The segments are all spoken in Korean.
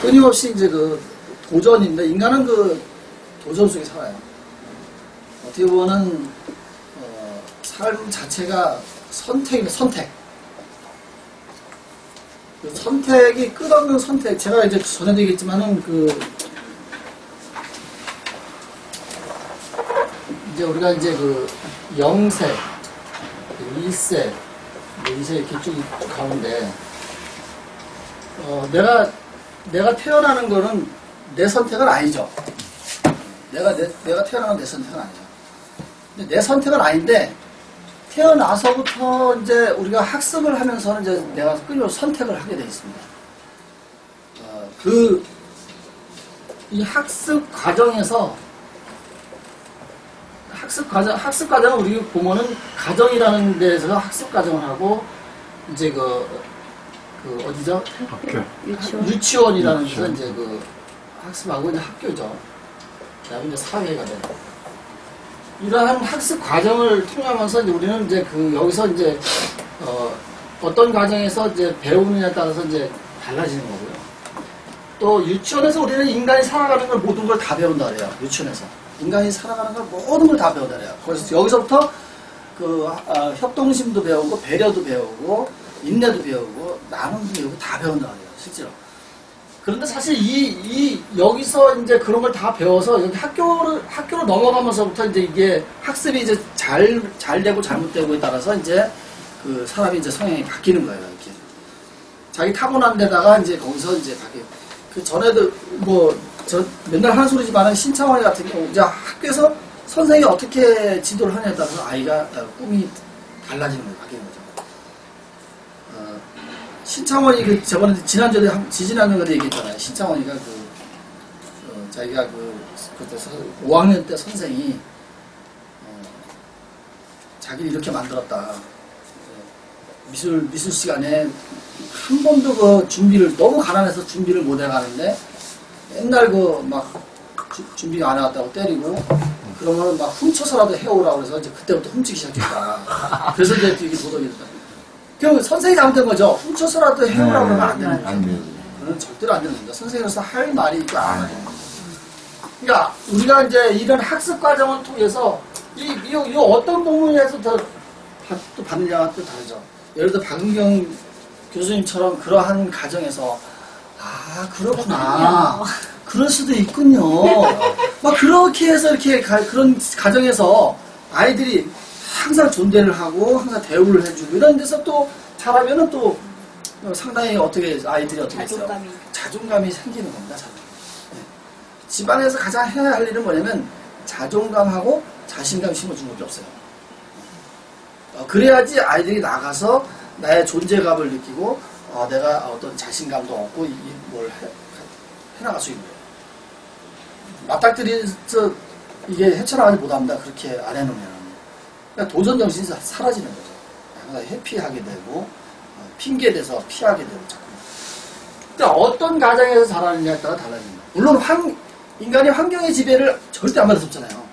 끊임없이 이제 그 도전인데, 인간은 그 도전 속에 살아요. 어떻게 보면은 삶 자체가 선택이네. 선택. 그 선택이 끝없는 선택. 제가 이제 전에도 얘기했지만은 이제 우리가 이제 0세, 1세, 2세 이렇게 쭉 가는데, 내가 태어나는 거는 내 선택은 아니죠. 내가 태어나는 건 내 선택은 아니죠. 근데 내 선택은 아닌데, 태어나서부터 이제 우리가 학습을 하면서는 이제 내가 끊임없이 선택을 하게 되어 있습니다. 이 학습 과정에서, 학습 과정을 우리 보면은 가정이라는 데서 학습 과정을 하고, 이제 어디죠? 학교. 유치원이라는 데서 이제 학습하고 이제 학교죠. 그다음에 이제 사회가 되고. 이러한 학습 과정을 통하면서 이제 우리는 이제 여기서 이제 어떤 과정에서 이제 배우느냐에 따라서 이제 달라지는 거고요. 또 유치원에서 우리는 인간이 살아가는 걸 모든 걸 다 배운다 그래요. 유치원에서 인간이 살아가는 걸 모든 걸 다 배운다 그래요. 그래서 여기서부터 협동심도 배우고 배려도 배우고 인내도 배우고 나눔도 배우고 다 배운다 그래요. 실제로. 그런데 사실 여기서 이제 그런 걸 다 배워서 여기 학교로 넘어가면서부터 이제 이게 학습이 이제 잘 되고 잘못되고에 따라서 이제 사람이 이제 성향이 바뀌는 거예요. 이렇게. 자기 타고난 데다가 이제 거기서 이제 전에도 저 맨날 하는 소리지만은 신창원이 같은 경우 이제 학교에서 선생님이 어떻게 지도를 하냐에 따라서 아이가 꿈이 달라지는 거예요. 바뀌는 거죠. 신창원이 저번에 지지난주에 얘기했잖아요. 신창원이가 자기가 그때서 5학년 때 선생이 자기를 이렇게 만들었다. 미술 시간에 한 번도 준비를 너무 가난해서 준비를 못 해가는데 맨날 준비 안 해왔다고 때리고 그러면 막 훔쳐서라도 해오라고 그래서 이제 그때부터 훔치기 시작했다. 그래서 이제 이게 도덕이 됐다. 그 선생이 잘못된 거죠. 훔쳐서라도 해오라고 하면 안 되는 거죠. 그건 절대로 안 되는 겁니다. 선생으로서 할 말이 있고 안 하는 거죠. 그러니까 우리가 이제 이런 학습 과정을 통해서 이 어떤 부분에서 또 받느냐가 또 다르죠. 예를 들어 박은경 교수님처럼 그러한 가정에서 그렇구나. 그럴 수도 있군요. 막 그렇게 해서 이렇게 그런 가정에서 아이들이 항상 존대를 하고 항상 대우를 해주고 이런 데서 또 잘하면은 또 상당히 아이들이 어떻게 했어요? 자존감이 생기는 겁니다. 네. 집안에서 가장 해야 할 일은 뭐냐면 자존감하고 자신감 심어주는 것이 없어요. 그래야지 아이들이 나가서 나의 존재감을 느끼고 내가 어떤 자신감도 얻고 뭘 해나갈 수 있는 거예요. 맞닥뜨리 이게 헤쳐나가지 못합니다. 그렇게 안 해놓으면. 그러니까 도전 정신이 사라지는 거죠. 항상 회피하게 되고 핑계대서 피하게 되고 자꾸. 그러니까 어떤 가정에서 자라느냐에 따라 달라집니다. 물론 인간이 환경의 지배를 절대 안 받을 수 없잖아요.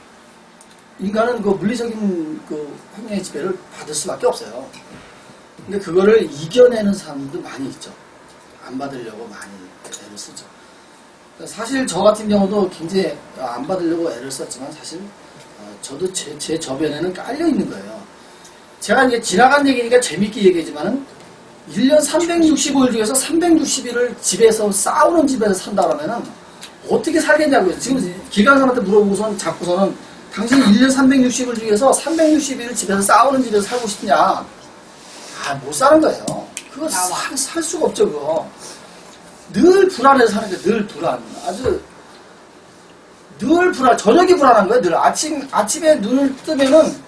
인간은 물리적인 환경의 지배를 받을 수밖에 없어요. 근데 그거를 이겨내는 사람들도 많이 있죠. 안 받으려고 많이 애를 쓰죠. 사실 저 같은 경우도 굉장히 안 받으려고 애를 썼지만 사실 저도 제 저변에는 깔려 있는 거예요. 제가 이제 지나간 얘기니까 재밌게 얘기하지만은 1년 365일 중에서 360일을 집에서 싸우는 집에서 산다 그러면은 어떻게 살겠냐고요. 지금 길 가는 사람한테 물어보고선 잡고서는 당신이 1년 360일 중에서 360일을 집에서 싸우는 집에서 살고 싶냐? 못 사는 거예요. 그거 살 수가 없죠, 그거. 늘 불안해서 사는 거예요, 늘 불안. 늘 불안, 저녁이 불안한 거예요, 늘. 아침에 눈을 뜨면은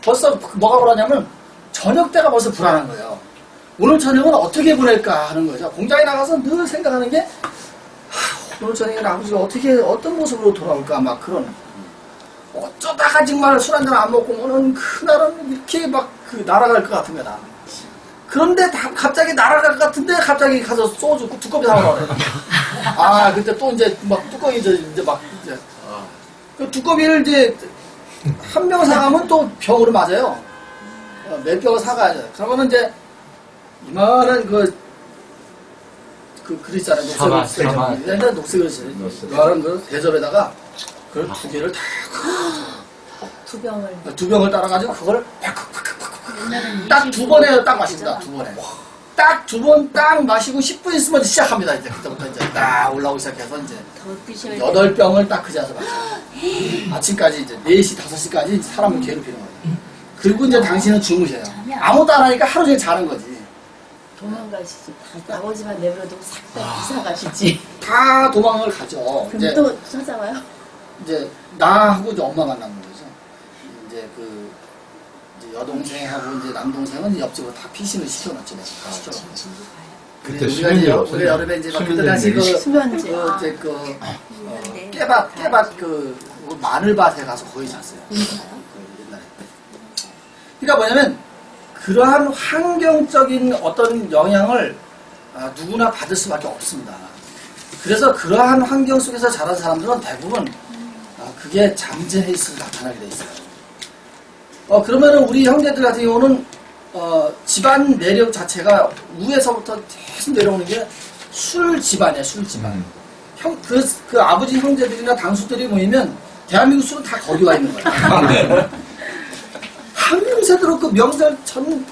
벌써 뭐가 불안하냐면 저녁 때가 벌써 불안한 거예요. 오늘 저녁은 어떻게 보낼까 하는 거죠. 공장에 나가서 늘 생각하는 게, 오늘 저녁에 아버지가 어떤 모습으로 돌아올까, 막 그런. 어쩌다가 정말 술 한잔 안 먹고 오는 그날은 이렇게 날아갈 것 같은 거다. 그런데 갑자기 날아갈 것 같은데 갑자기 가서 소주 두꺼비 사오라 그래. 그때 또 이제 뚜껑이 이제 그 두꺼비를 이제 한 병 사가면 또 병으로 맞아요. 몇 병을 사가야죠. 그러면은 이제 이만한 그 있잖아요. 사마. 옛날 녹색 그릇이. 그런 그 대접에다가 그걸 두 개를 다 두 병을 따라가지고 그걸 옛날에는 딱 두 번에 딱 마십니다. 두 번에. 딱 두 번 딱 마시고 10분 있으면 시작합니다. 이제 그때부터 이제 딱 올라오기 시작해서 이제 더 드셔야 8병을 딱 그 자서 마셔요. 아침까지 이제 4시, 5시까지 사람을 괴롭히는 거예요. 그리고 이제 당신은 주무셔요. 아무도 안 하니까 하루 종일 자는 거지. 도망가시지. 아버지만 내버려두고 싹다 이사 가시지. 다 도망을 가죠. 그럼 또 찾아와요? 이제 나하고 이제 엄마 만나는 거죠. 이제 그 이제 여동생하고 이제 남동생은 옆집으로 다 피신을 시켜놨죠. 다 시켜놨고. 그때 우리가 이제 올해 여름에 이제 막 그때 당시 수면제. 이제 깨밭 그 마늘밭에 가서 거의 잤어요. 그 옛날에. 그러니까 뭐냐면 그러한 환경적인 어떤 영향을 누구나 받을 수밖에 없습니다. 그래서 그러한 환경 속에서 자란 사람들은 대부분 그게 잠재해 있어 나타나게 돼 있어요. 그러면은 우리 형제들 같은 경우는 집안 내력 자체가 위에서부터 계속 내려오는 게 술 집안이에요, 술 집안. 그 아버지 형제들이나 당수들이 모이면 대한민국 술은 다 거기 와 있는 거예요. 항명세대로 그 명절 전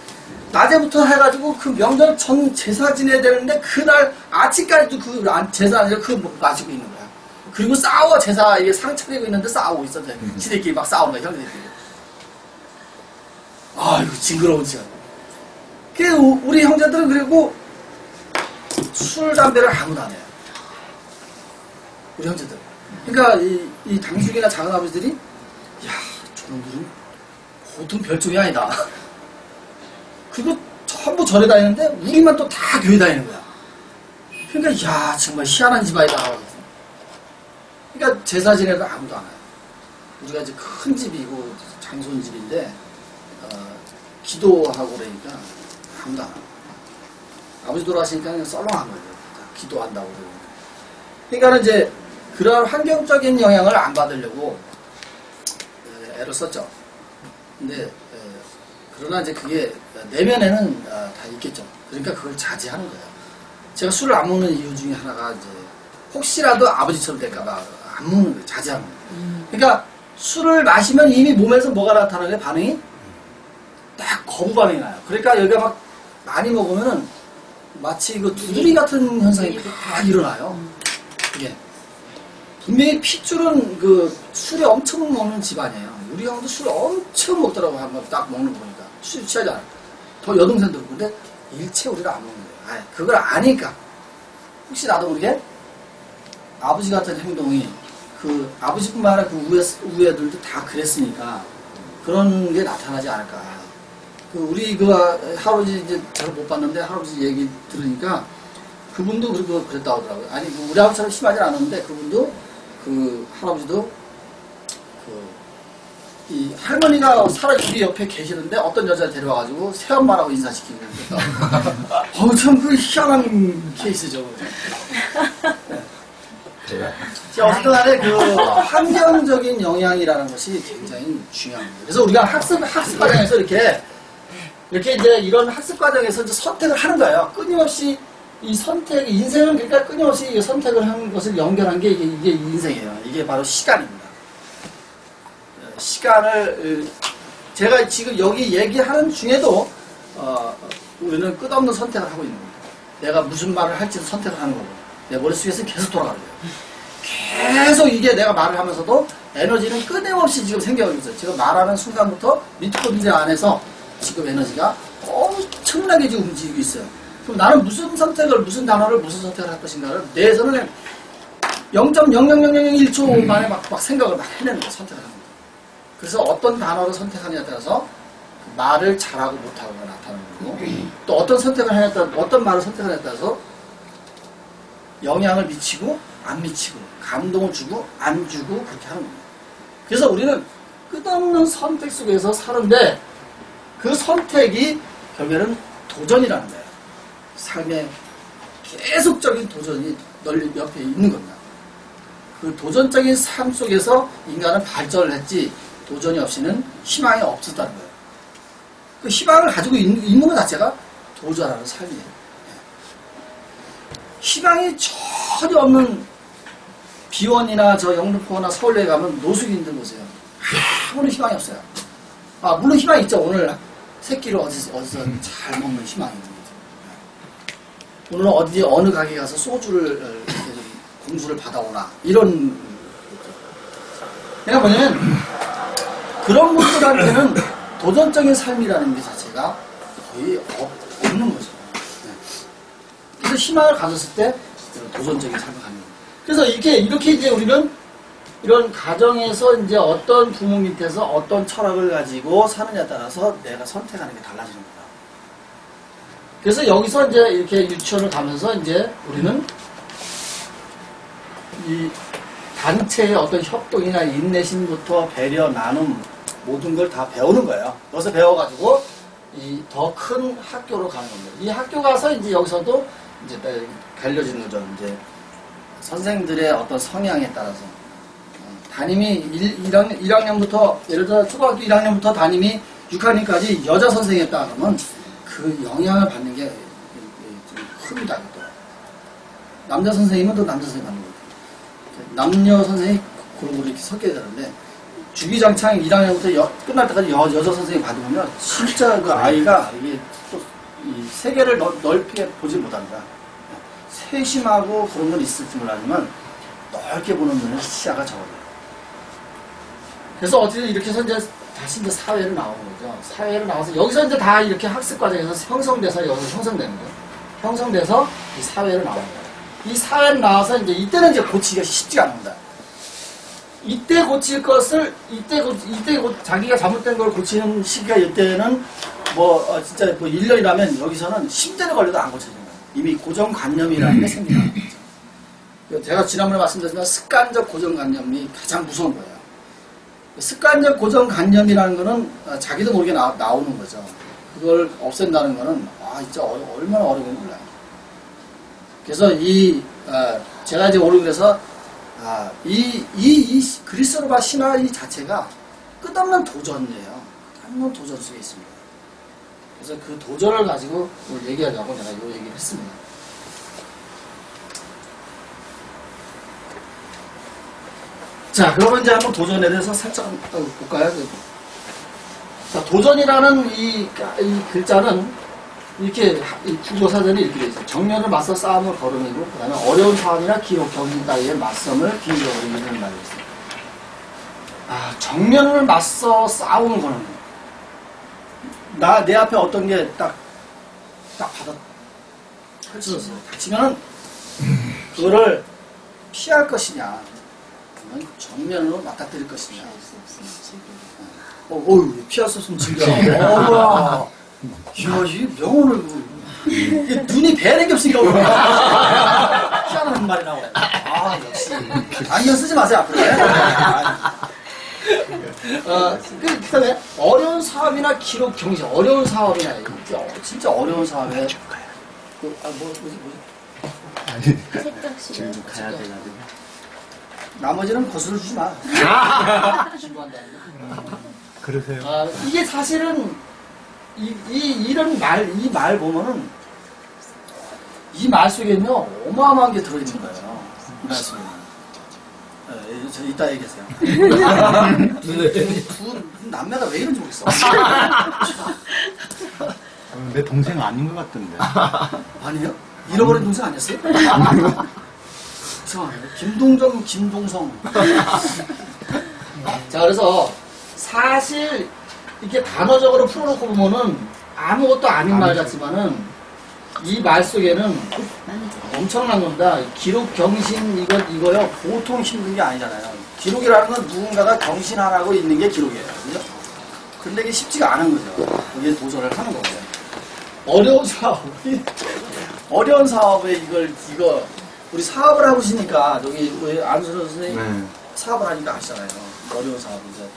낮에부터 해가지고 그 명절 전 제사 지내야 되는데 그날 아침까지도 그 제사 아니라 그거 마시고 있는 거야. 그리고 싸워 제사 이게 상 차리고 있는데 싸우고 있었대. 지들끼리 막 싸우는 거야, 형제들끼리. 아이고 징그러운 시간. 그래서 우리 형제들은 그리고 술 담배를 아무도 안 해요. 우리 형제들. 그러니까 이 당숙이나 작은아버지들이 야 저놈들은 보통 별종이 아니다. 그리고 전부 절에 다니는데 우리만 또 다 교회 다니는 거야. 그러니까 야 정말 희한한 집안이다. 그러니까 제사 지내도 아무도 안 와요. 우리가 이제 큰 집이고 장손 집인데 기도하고 그러니까 아무도 안 와요. 아버지 돌아가시니까 그냥 썰렁한 거예요. 기도한다고 그러고. 그러니까 이제 그런 환경적인 영향을 안 받으려고 애를 썼죠. 근데 그러나 이제 그게 내면에는 다 있겠죠. 그러니까 그걸 자제하는 거예요. 제가 술을 안 먹는 이유 중에 하나가 이제 혹시라도 아버지처럼 될까봐 안 먹는 거예요. 자제하는 거예요. 그러니까 술을 마시면 이미 몸에서 뭐가 나타나게 반응이 딱 거부 반응이 나요. 그러니까 여기가 막 많이 먹으면은 마치 그 두드리 같은 현상이 딱 일어나요. 이게 분명히 핏줄은 그 술에 엄청 먹는 집안이에요. 우리 형도 술을 엄청 먹더라고. 한번 딱 먹는 거 보니까 술 취하지 않아요. 더 여동생도 그렇고. 근데 일체 우리가 안 먹는 거예요. 그걸 아니까 혹시 나도 모르게 아버지 같은 행동이 그 아버지뿐만 아니라 그 우에 애들도 다 그랬으니까 그런 게 나타나지 않을까. 그 우리 그 할아버지 이제 잘 못 봤는데 할아버지 얘기 들으니까 그분도 그랬다고 하더라고요. 아니 우리 아버지처럼 심하지 않았는데 그분도 그 할아버지도 이 할머니가 우리 옆에 계시는데 어떤 여자를 데려와가지고 새엄마라고 인사시키고 그랬다. 참 그 희한한 케이스죠. 어쨌든 간에 그 환경적인 영향이라는 것이 굉장히 중요합니다. 그래서 우리가 학습 과정에서 이렇게 이제 이런 학습 과정에서 이제 선택을 하는 거예요. 끊임없이 이 선택, 인생은 그러니까 끊임없이 이 선택을 하는 것을 연결한 게 이게 인생이에요. 이게 바로 시간입니다. 시간을 제가 지금 여기 얘기하는 중에도 우리는 끝없는 선택을 하고 있는 겁니다. 내가 무슨 말을 할지도 선택을 하는 거고 내 머릿속에서 계속 돌아가는 거예요. 계속 이게 내가 말을 하면서도 에너지는 끊임없이 지금 생겨가고 있어요. 지금 말하는 순간부터 미토콘드리아 안에서 지금 에너지가 엄청나게 지금 움직이고 있어요. 그럼 나는 무슨 선택을, 무슨 단어를, 무슨 선택을 할 것인가를 뇌에서는 0.00001초 만에 막 생각을 막 해내는 거예요. 선택을 하는 거예요. 그래서 어떤 단어를 선택하느냐에 따라서 그 말을 잘하고 못하고가 나타나는 거고 또 어떤 선택을 하냐에 따라 어떤 말을 선택하냐에 따라서 영향을 미치고 안 미치고 감동을 주고 안 주고 그렇게 하는 겁니다. 그래서 우리는 끝없는 선택 속에서 사는데 그 선택이 결국에는 도전이라는 거예요. 삶의 계속적인 도전이 널리 옆에 있는 겁니다. 그 도전적인 삶 속에서 인간은 발전을 했지 도전이 없이는 희망이 없었다는 거예요. 그 희망을 가지고 있는 것 자체가 도전하는 삶이에요. 희망이 전혀 없는 비원이나 저 영등포나 서울에 가면 노숙인들 보세요. 아무런 희망이 없어요. 아, 물론 희망이 있죠. 오늘 새끼를 어디서 잘 먹는 희망이 있는 거죠. 오늘은 어느 가게 가서 소주를 이렇게 좀 공수를 받아오나 이런. 그러니까 뭐냐면 그런 분들한테는 도전적인 삶이라는 게 자체가 거의 없는 거죠. 네. 그래서 희망을 가졌을 때 도전적인 삶을 갖는 거예요. 그래서 이렇게 이제 우리는 이런 가정에서 이제 어떤 부모 밑에서 어떤 철학을 가지고 사느냐에 따라서 내가 선택하는 게 달라지는 거다. 그래서 여기서 이제 이렇게 유치원을 가면서 이제 우리는 이 단체의 어떤 협동이나 인내심부터 배려, 나눔 모든 걸 다 배우는 거예요. 여기서 배워가지고 이 더 큰 학교로 가는 겁니다. 이 학교 가서 이제 여기서도 이제 갈려지는 거죠. 이제 선생들의 어떤 성향에 따라서 담임이 1학년부터 예를 들어 초등학교 1학년부터 담임이 6학년까지 여자 선생이었다 그러면 그 영향을 받는 게 좀 큽니다. 또 남자 선생님은 또 남자 선생님 받는 거예요. 남녀 선생이 그룹으로 이렇게 섞여야 되는데 주기장창 1학년부터 끝날 때까지 여자 선생님 받으면 진짜 그 아이가 이게 또 이 세계를 넓게 보지 못한다. 세심하고 그런 건 있을지 몰라지만 넓게 보는 눈의 시야가 적어요. 그래서 어쨌든 이렇게 해서 이제 다시 이제 사회로 나오는 거죠. 사회로 나와서 여기서 이제 다 이렇게 학습 과정에서 형성돼서 여기서 형성되는 거예요. 형성돼서 이 사회로 나오는 거예요. 이 사회로 나와서 이때는 이제 고치기가 쉽지가 않습니다. 이때 고칠 것을 자기가 잘못된 걸 고치는 시기가 이때는 진짜 1년이라면 여기서는 10년이 걸려도 안 고쳐지는 거예요. 이미 고정관념이라는 게 생기는 거죠. 제가 지난번에 말씀드렸지만 습관적 고정관념이 가장 무서운 거예요. 습관적 고정관념이라는 거는 자기도 모르게 나오는 거죠. 그걸 없앤다는 거는 진짜 얼마나 어려운 몰라요. 그래서 제가 이제 오늘 그래서 이 그리스로마 신화 이 자체가 끝없는 도전이에요. 끝없는 도전 속에 있습니다. 그래서 그 도전을 가지고 오늘 얘기하자고 내가 이 얘기를 했습니다. 자, 그러면 이제 한번 도전에 대해서 살짝 볼까요? 자, 도전이라는 이 글자는 이렇게 국어사전이 이렇게 되어 있어요. 정면을 맞서 싸움을 걸어내고 그 다음에 어려운 상황이나 기록, 경진 따위에 맞섬을 기울여버리는 이런 말이 있어요. 정면을 맞서 싸움을 거는 거예요. 내 앞에 어떤 게 딱 받아 펼쳐졌어요. 닥치면은 그거를 피할 것이냐, 아니면 정면으로 맞닥뜨릴 것이냐. 피할 수 없으면 즐겨. 이야, 이 명언을, 눈이 배는 게 없으니까, 피하는 말이 나와요. 역시. 안경 쓰지 마세요, 앞으로. 그 다음에, 어려운 사업이나 기록 경신, 어려운 사업이나, 진짜 어려운 사업에, 색각시를 가야 되나? 나머지는 거스를 주지 마. 신고한다는 그러세요? 이게 사실은, 이런 말, 이 말 보면은, 이 말 속에는요, 어마어마한 게 들어있는 거예요. 이 말 속에는. 저 이따 얘기하세요. 두 남매가 왜 이런지 모르겠어. 내 동생 아닌 것 같던데. 아니요? 잃어버린 동생 아니었어요? 김동정, 김동성. 자, 그래서 사실 이렇게 단어적으로 풀어놓고 보면은 아무것도 아닌 말 같지만은 이 말 속에는 엄청난 겁니다. 기록, 경신, 이거요. 보통 힘든 게 아니잖아요. 기록이라는 건 누군가가 경신하라고 있는 게 기록이에요. 그죠? 근데 이게 쉽지가 않은 거죠. 거기에 도전을 하는 거고요. 어려운 사업에 이거, 우리 사업을 하고 있으니까, 여기, 안수로 선생님 사업을 하니까 아시잖아요. 어려운 사업이죠.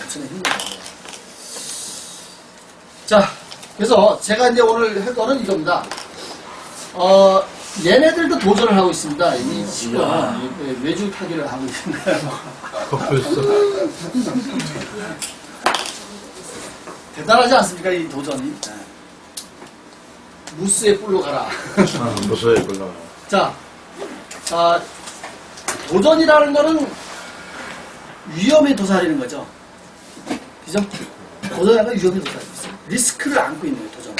엄청나게 힘든 거예요. 자, 그래서 제가 이제 오늘 할 거는 이겁니다. 얘네들도 도전을 하고 있습니다. 이 친구가 외주 타기를 하고 있는 거예요. 벌써. 대단하지 않습니까? 이 도전이. 무스의 뿔로 가라. 무서워요, 불러. 자, 도전이라는 거는 위험에 도사리는 거죠. 그죠? 도전이라는 건 위험에 도사리고 있어요. 리스크를 안고 있는 거예요, 도전은.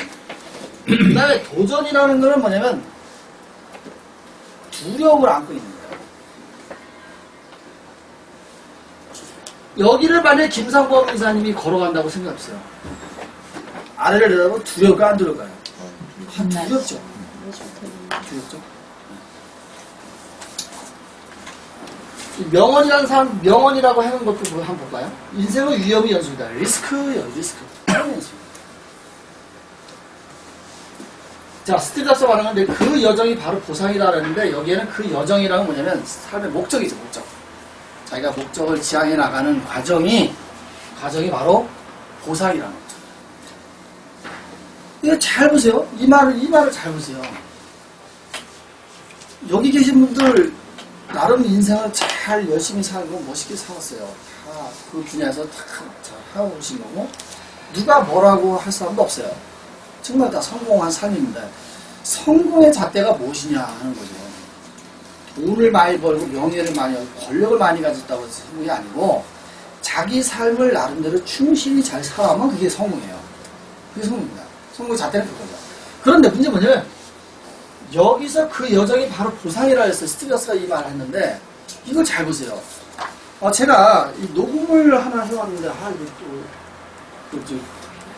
그 다음에 도전이라는 거는 뭐냐면 두려움을 안고 있는 거예요. 여기를 만약에 김상범 이사님이 걸어간다고 생각해보세요. 아래를 내다보면 두려울까 안 두려울까요? 두렵죠. 두렵죠. 명언이라는 사람, 명언이라고 하는 것도 한번 볼까요? 인생은 위험이 연속이다. 리스크요, 리스크. 연속. 자, 스티브 잡스 말하는 건데 그 여정이 바로 보상이다 그랬는데 여기에는 그 여정이라는 건 뭐냐면 삶의 목적이죠, 목적. 자기가 목적을 지향해 나가는 과정이 바로 보상이라는 거죠. 이거 잘 보세요. 이 말을 잘 보세요. 여기 계신 분들 나름 인생을 잘 열심히 살고 멋있게 살았어요. 다 그 분야에서 다 잘 하고 오신 거고 누가 뭐라고 할 사람도 없어요. 정말 다 성공한 삶입니다. 성공의 잣대가 무엇이냐 하는 거죠. 돈을 많이 벌고 명예를 많이 얻고 권력을 많이 가졌다고 해서 성공이 아니고 자기 삶을 나름대로 충실히 잘 살아가면 그게 성공이에요. 그게 성공입니다. 성공의 잣대는 그거죠. 그런데 문제는 뭐냐면 여기서 그 여정이 바로 보상이라 했어요. 스티브 잡스가 이 말을 했는데 이걸 잘 보세요. 제가 이 녹음을 하나 해왔는데 이거 또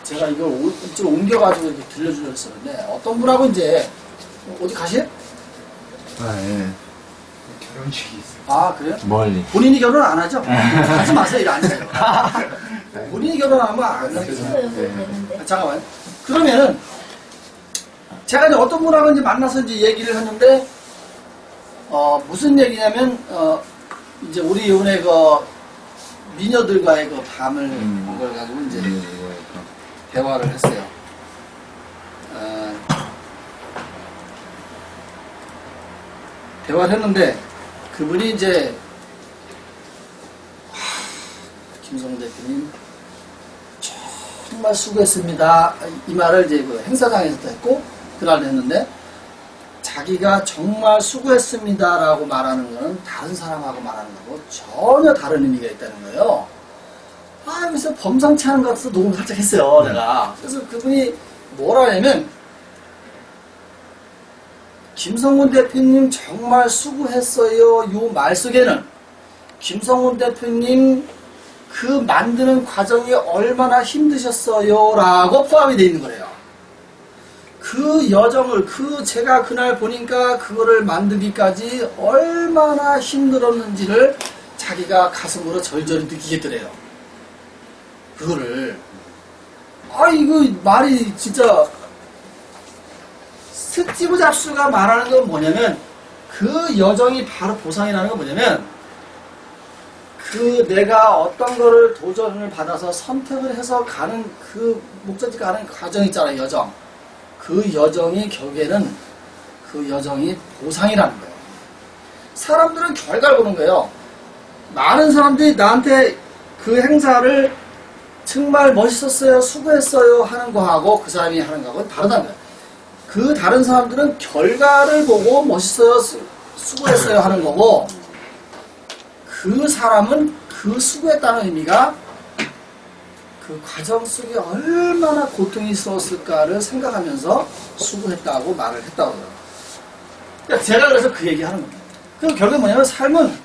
제가 이걸 이쪽으로 옮겨가지고 이렇게 들려주려고 했었는데 어떤 분하고 이제 어디 가실? 예. 결혼식이 있어요. 아 그래요? 멀리. 본인이 결혼 안 하죠? 하지 마세요. 이거 안 해요. 본인이 결혼하면 안 하죠. 되는데. 잠깐만요. 그러면은 제가 이제 어떤 분하고 이제 만나서 이제 얘기를 했는데 무슨 얘기냐면 이제 우리 요번에 그 미녀들과의 그 밤을 본 걸 가지고 이제 대화를 했어요. 대화를 했는데 그분이 이제 김성훈 대표님 정말 수고했습니다. 이 말을 이제 그 행사장에서도 했고 그날도 했는데 자기가 정말 수고했습니다라고 말하는 거는 다른 사람하고 말하는 거고 전혀 다른 의미가 있다는 거예요. 그래서 범상치 않은 것 같아서 녹음을 살짝 했어요, 내가. 그래서 그분이 뭐라 하냐면 김성훈 대표님 정말 수고했어요. 요 말 속에는 김성훈 대표님 그 만드는 과정이 얼마나 힘드셨어요 라고 포함이 되어 있는 거래요. 그 여정을 제가 그날 보니까 그거를 만들기까지 얼마나 힘들었는지를 자기가 가슴으로 절절히 느끼겠더래요. 그거를 이거 말이 진짜 스티브 잡스가 말하는 건 뭐냐면 그 여정이 바로 보상이라는 건 뭐냐면 내가 어떤 거를 도전을 받아서 선택을 해서 가는 그 목적지 가는 과정 있잖아요, 여정. 그 여정이 결국에는 그 여정이 보상이라는 거예요. 사람들은 결과를 보는 거예요. 많은 사람들이 나한테 그 행사를 정말 멋있었어요, 수고했어요 하는 거하고 그 사람이 하는 거하고는 다르다는 거예요. 그 다른 사람들은 결과를 보고 멋있어요, 수고했어요 하는 거고 그 사람은 그 수고했다는 의미가 그 과정 속에 얼마나 고통스러웠을까를 생각하면서 수고했다고 말을 했다고 해요. 그러니까 제가 그래서 그 얘기 하는 겁니다. 그럼 결국에 뭐냐면 삶은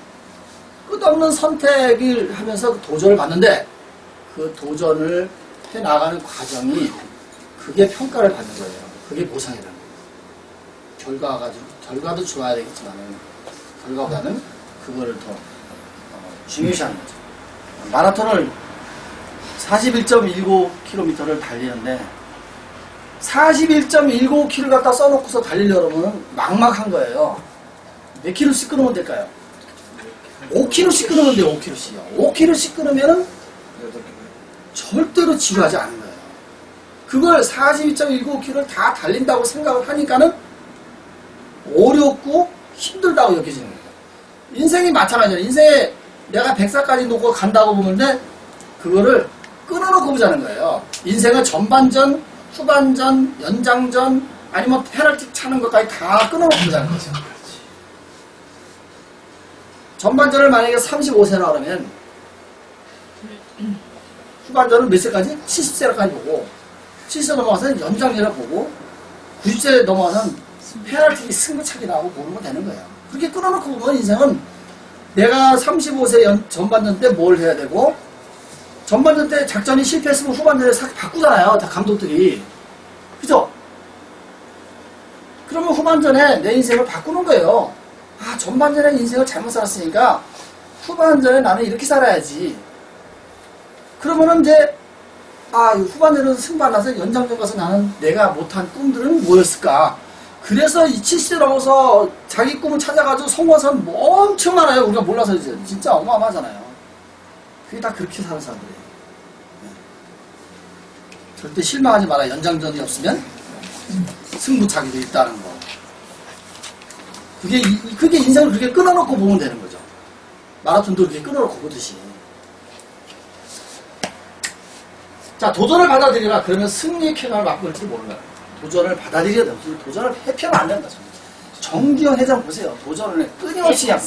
끝없는 선택을 하면서 도전을 받는데 그 도전을 해 나가는 과정이 그게 평가를 받는 거예요. 그게 보상이라는 거예요. 결과도 좋아야 되겠지만 결과보다는 그거를 더 중요시하는 거죠. 마라톤을 41.19km를 달리는데 41.19km 갖다 써놓고서 달리려고 하면 막막한 거예요. 몇 킬로씩 끊으면 될까요? 5km씩 끊으면 돼요. 5km씩요. 5km씩 끊으면 절대로 지루하지 않은 거예요. 그걸 42.19km를 다 달린다고 생각을 하니까는 어렵고 힘들다고 여겨지는 거예요. 인생이 마찬가지예요. 인생에 내가 100살까지 놓고 간다고 보는데 그거를 끊어놓고 보자는 거예요. 인생은 전반전, 후반전, 연장전 아니면 페널티 차는 것까지 다 끊어놓고 보자는 거죠. 전반전을 만약에 35세나 그러면 후반전은 몇 세까지? 70세까지 보고 70세 넘어가서는 연장전을 보고 90세 넘어가서는 페널티 승부차기 나오고 모르면 되는 거예요. 그렇게 끊어놓고 보면 인생은 내가 35세 전반전 때 뭘 해야 되고 전반전 때 작전이 실패했으면 후반전에 싹 바꾸잖아요. 다 감독들이. 그죠? 그러면 후반전에 내 인생을 바꾸는 거예요. 아, 전반전에 인생을 잘못 살았으니까 후반전에 나는 이렇게 살아야지. 그러면은 이제 후반전에서 승부하나서 연장전 가서 나는 내가 못한 꿈들은 뭐였을까? 그래서 이 70대 넘어서 자기 꿈을 찾아가지고 성공한 뭐 엄청 많아요. 우리가 몰라서 이제 진짜 어마어마하잖아요. 그게 다 그렇게 사는 사람들이에요. 네. 절대 실망하지 마라. 연장전이 없으면 승부차기도 있다는 거. 그게 인생을 그렇게 끊어놓고 보면 되는 거죠. 마라톤도 그렇게 끊어놓고 보듯이. 자, 도전을 받아들이라. 그러면 승리의 쾌감을 맛볼 줄 몰라요. 도전을 받아들여야 돼요. 도전을 회피하면 안 된다. 정기현 회장 보세요. 도전을 끊임없이 그냥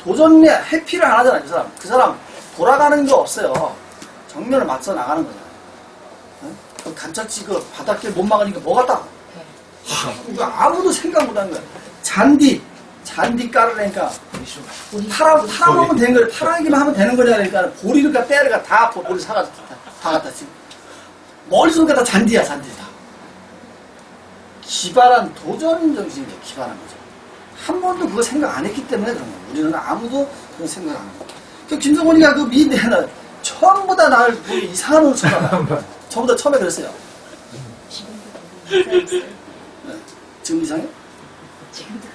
도전에 회피를 안 하잖아요. 그 사람 돌아가는 게 없어요. 정면을 맞서 나가는 거잖아요. 그 간척지 그 바닷길 못 막으니까 뭐 같다? 이거 아무도 생각 못 하는 거야. 잔디 깔으려니까 팔아보면 되는 거야. 팔아기만 하면 되는 거냐 그러니까 보리를 빼르가 다 보리 사가지고 다 갖다 지금 멀리서 보니까 다 잔디야. 다 기발한 도전 정신이에요. 기발한 거죠. 한 번도 그거 생각 안 했기 때문에 그런 거예요. 우리는 아무도 그런 생각 안 하고. 그 김성곤이가 그 미인대는 전부 다 나를 보기 이상한 옷을 쳐다봐요. 전부 다 처음에 그랬어요. 네. 지금 이상해? 지금도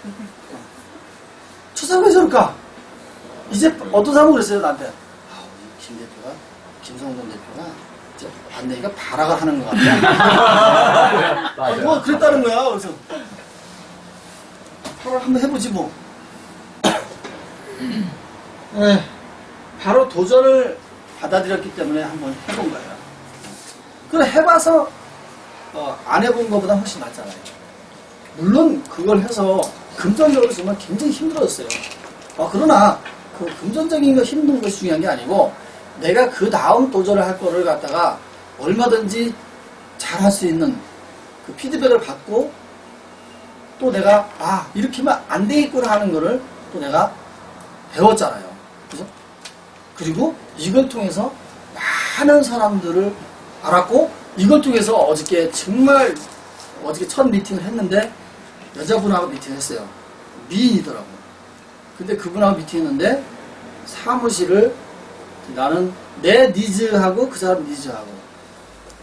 초상에 저럴까? 이제 어떤 사람은 그랬어요, 나한테. 김 대표가, 김성곤 대표가, 이제 안내기가 발악을 하는 것 같아. 뭐, 그랬다는 거야. 그래서, 발악 한번 해보지, 뭐. 네, 바로 도전을 받아들였기 때문에 한번 해본 거예요. 그래, 해봐서, 안 해본 것보다 훨씬 낫잖아요. 물론, 그걸 해서, 금전적으로 정말 굉장히 힘들었어요. 그러나 그 금전적인 거 힘든 것이 중요한 게 아니고 내가 그 다음 도전을 할 거를 갖다가 얼마든지 잘할 수 있는 그 피드백을 받고 또 내가 이렇게 하면 안 되겠구나 하는 거를 또 내가 배웠잖아요. 그죠? 그리고 이걸 통해서 많은 사람들을 알았고 이걸 통해서 어저께 첫 미팅을 했는데 여자분하고 미팅했어요. 미인이더라고. 근데 그분하고 미팅했는데 사무실을 나는 내 니즈하고 그 사람 니즈하고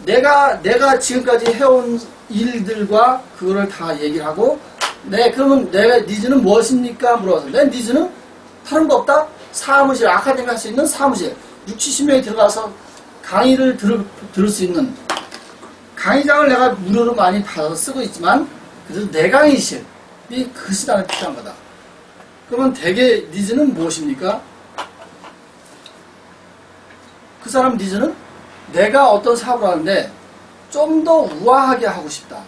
내가 지금까지 해온 일들과 그거를 다 얘기를 하고 그러면 내 니즈는 무엇입니까? 물어봐서 내 니즈는 다른 거 없다? 사무실, 아카데미 할 수 있는 사무실 60, 70명이 들어가서 강의를 들을 수 있는 강의장을 내가 무료로 많이 받아서 쓰고 있지만 그래서 내 강의실이 그 시간에 필요한 거다. 그러면 대개 니즈는 무엇입니까? 그 사람 니즈는 내가 어떤 사업을 하는데 좀 더 우아하게 하고 싶다.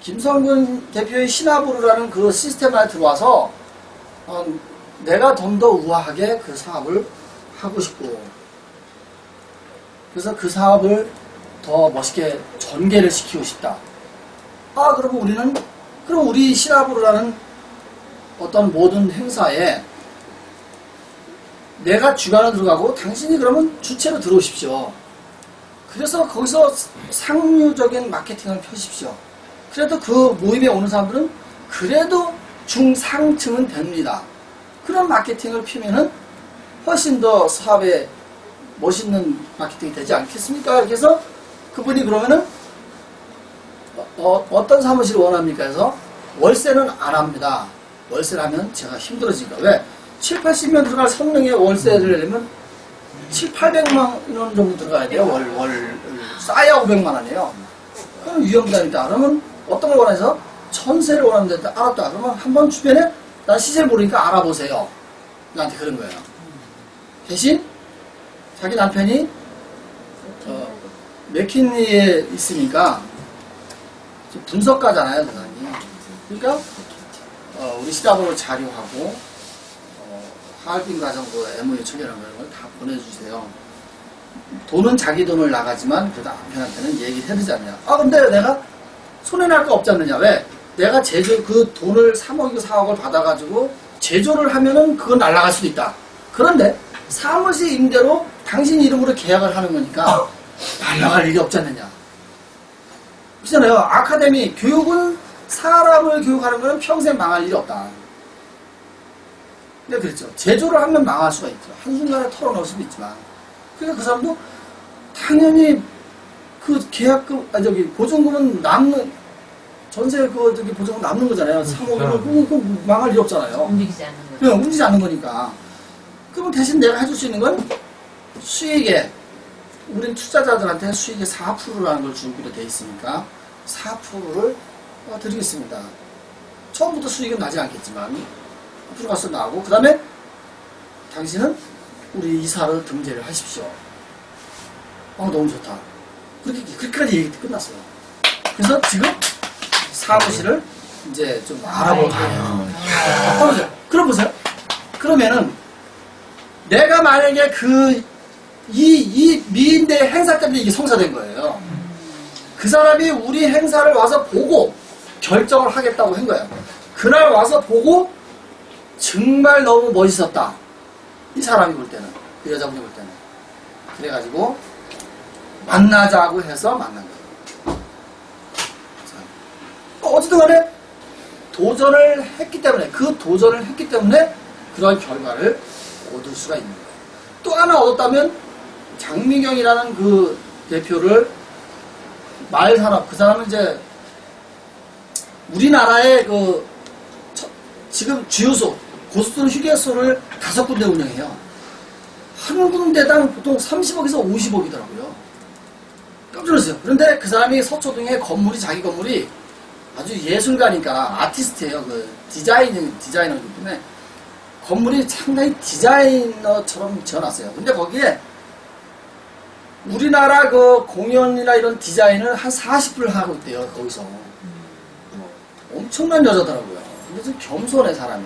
김성근 대표의 신화부르라는 그 시스템 안에 들어와서 내가 좀 더 우아하게 그 사업을 하고 싶고 그래서 그 사업을 더 멋있게 전개를 시키고 싶다. 그러면 우리 신화부르라는 어떤 모든 행사에 내가 주관을 들어가고 당신이 그러면 주체로 들어오십시오. 그래서 거기서 상류적인 마케팅을 펴십시오. 그래도 그 모임에 오는 사람들은 그래도 중상층은 됩니다. 그런 마케팅을 피면은 훨씬 더 사업에 멋있는 마케팅이 되지 않겠습니까? 이렇게 해서 그분이 그러면은 어떤 사무실을 원합니까? 해서 월세는 안 합니다. 월세를 하면 제가 힘들어지니까. 왜? 7, 80명 들어갈 성능의 월세를 내려면 7, 800만 원 정도 들어가야 돼요. 월 싸야 500만 원이에요. 그럼 위험자니까. 그러면 어떤 걸 원해서 전세를 원하는데 알았다. 그러면 한번 주변에 난 시세를 모르니까 알아보세요. 나한테 그런 거예요. 대신 자기 남편이 맥킨리에 있으니까 분석가잖아요, 대단히. 그러니까 우리 시답으로 자료하고 하얼빈 가정 그 MOU 처리하는 걸 다 보내주세요. 돈은 자기 돈을 나가지만 그래도 남편한테는 얘기를 해주지 않냐. 아 근데 내가 손해날 거 없지 않느냐. 왜? 내가 제조 그 돈을 3억이고 4억을 받아가지고 제조를 하면은 그건 날아갈 수도 있다. 그런데 사무실 임대로 당신 이름으로 계약을 하는 거니까 날아갈 일이 없지 않느냐. 그렇잖아요. 아카데미 교육은 사람을 교육하는 거는 평생 망할 일이 없다. 근데 그랬죠. 제조를 하면 망할 수가 있죠. 한순간에 털어놓을 수도 있지만. 그러니까 그 사람도 당연히 그 계약금, 보증금은 남는, 전세 보증금 남는 거잖아요. 3억이면 그 망할 일이 없잖아요. 움직이지 않는 거죠. 그냥 움직이지 않는 거니까. 그러면 대신 내가 해줄 수 있는 건 수익에, 우린 투자자들한테 수익의 4%라는 걸 주기로 돼 있으니까 4%를 드리겠습니다. 처음부터 수익은 나지 않겠지만 앞으로 가서 나오고, 그 다음에 당신은 우리 이사를 등재를 하십시오. 너무 좋다. 그렇게까지 얘기 끝났어요. 그래서 지금 사무실을 이제 좀 알아볼게요. 그럼 보세요. 그러면은 내가 만약에 이 미인대 행사 때문에 이게 성사된 거예요. 그 사람이 우리 행사를 와서 보고 결정을 하겠다고 한 거예요. 그날 와서 보고 정말 너무 멋있었다. 이 사람이 볼 때는, 그 여자분이 볼 때는. 그래가지고 만나자고 해서 만난 거예요. 어쨌든 간에 도전을 했기 때문에, 그 도전을 했기 때문에 그런 결과를 얻을 수가 있는 거예요. 또 하나 얻었다면 장미경이라는 그 대표를 말산업, 그 사람은 이제 우리나라의 지금 주유소, 고속도로 휴게소를 5군데 운영해요. 한 군데당 보통 30억에서 50억이더라고요. 깜짝 놀랐어요. 그런데 그 사람이 서초동에 자기 건물이 아주 예술가니까 아티스트예요. 그 디자이너이기 때문에 건물이 상당히 디자이너처럼 지어놨어요. 근데 거기에 우리나라 그 공연이나 이런 디자인을 한 40불 하고 있대요. 거기서. 엄청난 여자더라고요. 근데 좀 겸손해, 사람이.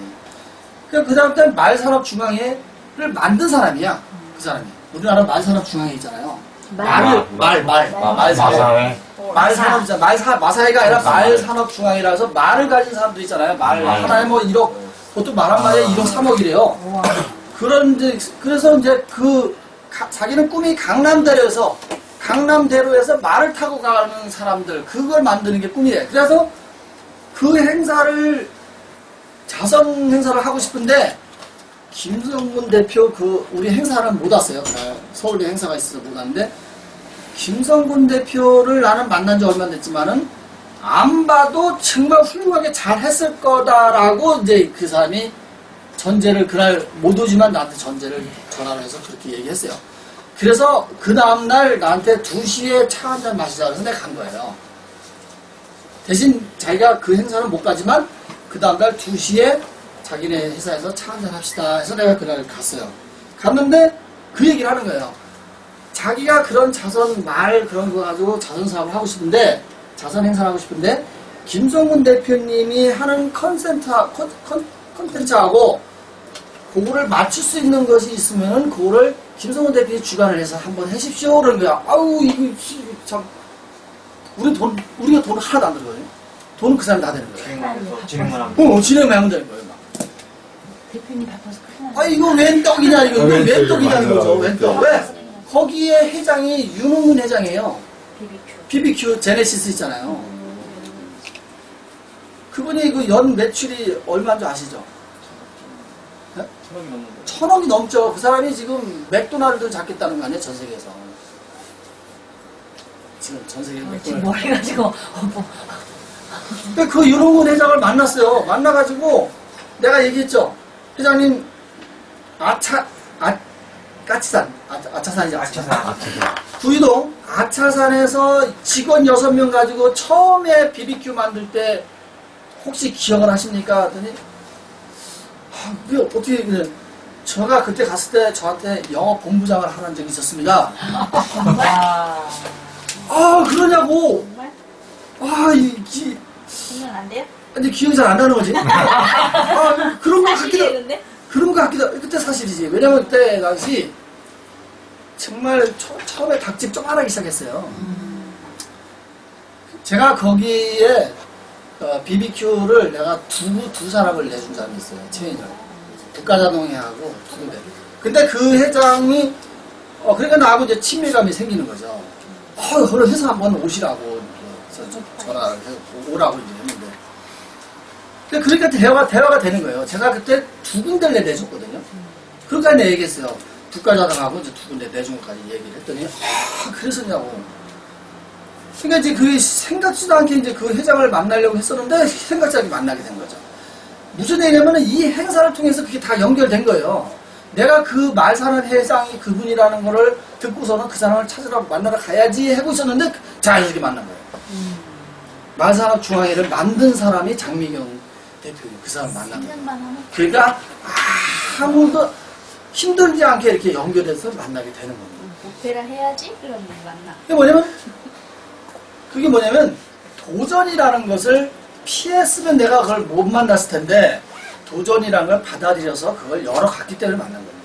그 다음 때 말산업중앙회를 만든 사람이야. 그 사람이. 우리나라 말산업중앙회 있잖아요. 말산업. 말산업이잖아. 마사회가 아니라 말산업중앙이라서 말을 가진 사람들 있잖아요. 말 하나에 뭐 1억, 보통 말 한 마리에 1억 3억이래요. 그래서 이제 자기는 꿈이 강남대로에서 말을 타고 가는 사람들, 그걸 만드는 게 꿈이래. 그래서 그 행사를, 자선 행사를 하고 싶은데, 김성근 대표 우리 행사는 못 왔어요. 서울대 행사가 있어서 못 왔는데, 김성근 대표를 나는 만난 지 얼마 됐지만은, 안 봐도 정말 훌륭하게 잘 했을 거다라고 이제 그 사람이 전제를, 그날 못 오지만 나한테 전제를 전화를 해서 그렇게 얘기했어요. 그래서 그 다음날 나한테 2시에 차 한잔 마시자 그래서 내가 간 거예요. 대신 자기가 그 행사는 못 가지만 그 다음날 2시에 자기네 회사에서 차 한잔 합시다 해서 내가 그날 갔어요. 갔는데 그 얘기를 하는 거예요. 자기가 그런 그런 거 가지고 자선 사업을 하고 싶은데, 자선 행사를 하고 싶은데, 김성근 대표님이 하는 컨텐츠하고 그거를 맞출 수 있는 것이 있으면은 그거를 김성근 대표님 주관을 해서 한번 하십시오. 그러는 거야. 아우, 이거 참. 우리가 돈 하나도 안 들거든요. 돈은 그 사람이 다 되는 거예요. 진행만 하면. 진행만 하면 되는 거예요. 막. 대표님 바빠서 큰일 났네. 이거 웬 떡이냐, 이거. 웬 떡이냐는 거죠. 웬 떡. 왜? 거기에 회장이 윤홍근 회장이에요. BBQ 제네시스 있잖아요. 그분이 그 연 매출이 얼마인 줄 아시죠? 1,000억이 넘는 거. 1,000억이 넘죠. 그 사람이 지금 맥도날드 잡겠다는 거 아니에요? 전 세계에서. 지금 전 세계에서 지금 맥도날드. 머리 가지고 그 윤홍근 회장을 만났어요. 만나가지고 내가 얘기했죠. 회장님, 아차산이죠. 구이동 아차산에서 직원 6명 가지고 처음에 BBQ 만들 때 혹시 기억을 하십니까? 하더니 왜 어떻게 그래? 제가 그때 갔을 때 저한테 영업 본부장을 하는 적이 있었습니다. 그러냐고. 생각 안 돼요? 근데 기억이 잘 안 나는 거지. 그런 거 같기도. 그때 그때 사실이지. 왜냐면 그때 당시 정말 처음에 닭집 좀 안 하기 시작했어요. 제가 거기에 BBQ를 내가 두 사람을 내준 사람이 있어요. 체인을. 국가자동회하고 두 군데. 근데 그 회장이 그러니까 나하고 이제 친밀감이 생기는 거죠. 그래 회사 한번 오시라고 전화를 해서 오라고 이제 했는데. 그러니까 대화가 되는 거예요. 제가 그때 두 군데를 내줬거든요. 그러니까 내 얘기했어요. 국가자동하고 이제 두 군데 내준 것까지 얘기를 했더니 그랬었냐고. 그러니까 이제 그 생각지도 않게 이제 그 회장을 만나려고 했었는데 생각지 않게 만나게 된 거죠. 무슨 얘기냐면은 이 행사를 통해서 그게 다 연결된 거예요. 내가 그 말사는 회장이 그분이라는 거를 듣고서는 그 사람을 찾으러 만나러 가야지 하고 있었는데 자연스럽게 만난 거예요. 말산업 중앙회를 만든 사람이 장미경 대표님, 그 사람 만난 거예요. 그러니까 아무도 힘들지 않게 이렇게 연결해서 만나게 되는 겁니다. 오페라 해야지? 그러면 만나. 그게 뭐냐면 도전이라는 것을 피했으면 내가 그걸 못 만났을 텐데 도전이라는 걸 받아들여서 그걸 열어갔기 때문에 만난 겁니다.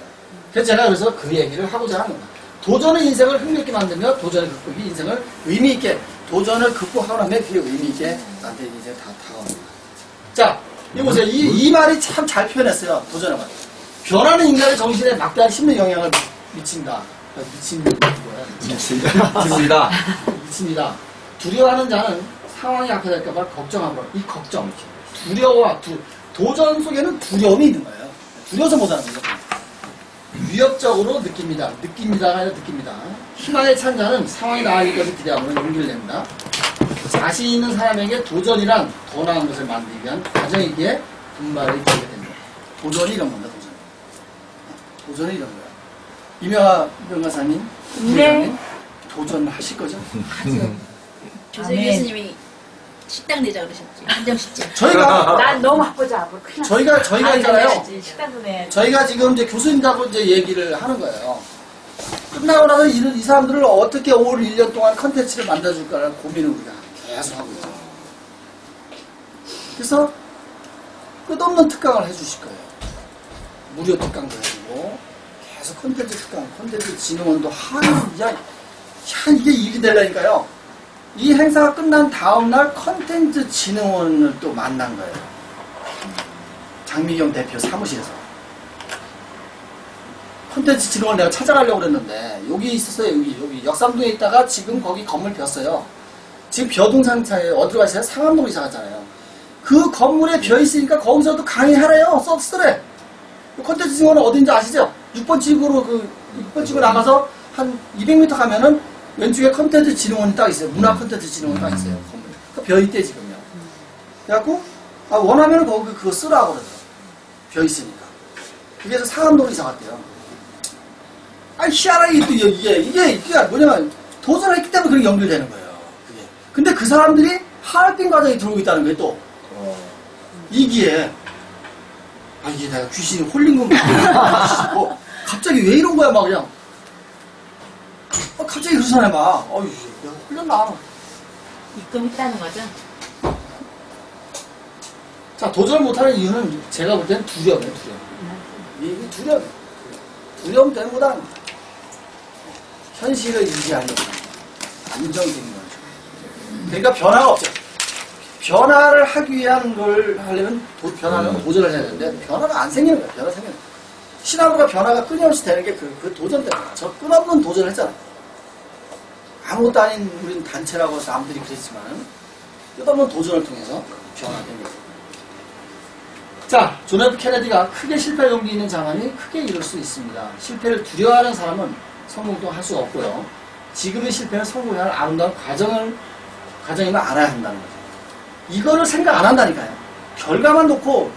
그래서 그 얘기를 하고자 하는 겁니다. 도전의 인생을 흥미있게 만들며 도전의 극복이 인생을 의미있게 도전을 극복하고 나면 그게 의미있게 나한테 인생 다 다가옵니다. 자, 이거 보세요. 이 말이 참 잘 표현했어요. 도전의 말. 변하는 인간의 정신에 막대한 심리 영향을 미친다. 좋습니다. 미칩니다. 두려워하는 자는 상황이 악화될까봐 걱정한 거. 이 걱정. 두려워와 도전 속에는 두려움이 있는 거예요. 두려워서 못하는 거죠. 위협적으로 느낍니다. 느낍니다가 아니라 느낍니다. 희망에 찬 자는 상황이 나아질 것을 기대하면 용기를 냅니다. 자신 있는 사람에게 도전이란 더 나은 것을 만들기 위한 과정이기에 분발을 이루게 됩니다. 도전이 이런 겁니다. 도전이 이런 거예요. 이명하 변호사님, 부장님 도전하실 거죠? 조세희 교수님이 식당 내자 그러셨지. 한정식집. 저희가 난 너무 바쁘자. 저희가 있잖아요. 식당도 내야지. 저희가 지금 이제 교수님하고 이제 얘기를 하는 거예요. 끝나고 나서 이 사람들을 어떻게 올 1년 동안 컨텐츠를 만들어줄까라는 고민을 우리가 계속 하고 있죠. 그래서 끝없는 특강을 해주실 거예요. 무료 특강도 해주고 계속 컨텐츠 특강, 컨텐츠 진흥원도 이게 일이 되려니까요. 이 행사가 끝난 다음날 컨텐츠 진흥원을 또 만난 거예요. 장미경 대표 사무실에서. 컨텐츠 진흥원 내가 찾아가려고 그랬는데 여기 있었어요. 여기 역삼동에 있다가 지금 거기 건물 비었어요. 지금 벼동 상차에 어디로 가세요? 상암동으로 이사 갔잖아요. 그 건물에 벼 있으니까 거기서도 강의하래요. 서비스래. 컨텐츠 진흥원은 어딘지 아시죠? 6번 집으로 6번 집으로 나가서 한 200m 가면은 왼쪽에 컨텐츠 진흥원이 딱 있어요. 문화 컨텐츠 진흥원이 딱 있어요. 건물. 그 벼 있대 지금요. 그래갖고 원하면 거기 그거 쓰라고 그러더라고요. 벼 있으니까. 그래서 상암동으로 이사 갔대요. 희한하게 또 이게 뭐냐면 도전했기 때문에 그렇게 연결되는 거예요. 그게. 근데 그 사람들이 하얼빈 과정에 들어오고 있다는 거예요. 또 이기에 이게 내가 귀신이 홀린 건가? 갑자기 왜 이런 거야 막 그냥. 갑자기 그러잖아 막. 내가 홀렸나? 입금했다는 거죠? 자, 도전을 못하는 이유는 제가 볼 때는 두려움이에요. 두려움. 두려움 때문보다는 현실을 인지하려고 안정적인 거죠. 그러니까 변화가 없죠. 변화를 하기 위한 걸 하려면 변화는 도전을 해야 되는데 변화가 안 생기는 거예요. 변화가 생기는 거예요. 신앙으로 변화가 끊임없이 되는 게 그 도전 때문에. 저 끊없는 도전을 했잖아요. 아무것도 아닌 우리는 단체라고 해서 남들이 그랬지만 끝없는 도전을 통해서 변화가 된 거예요. 자, 존 F 케네디가 크게 실패할 용기 있는 자만이 크게 이룰 수 있습니다. 실패를 두려워하는 사람은 성공도 할 수가 없고요. 지금의 실패는 성공해야 할 아름다운 과정임을 알아야 한다는 거죠. 이거를 생각 안 한다니까요. 결과만 놓고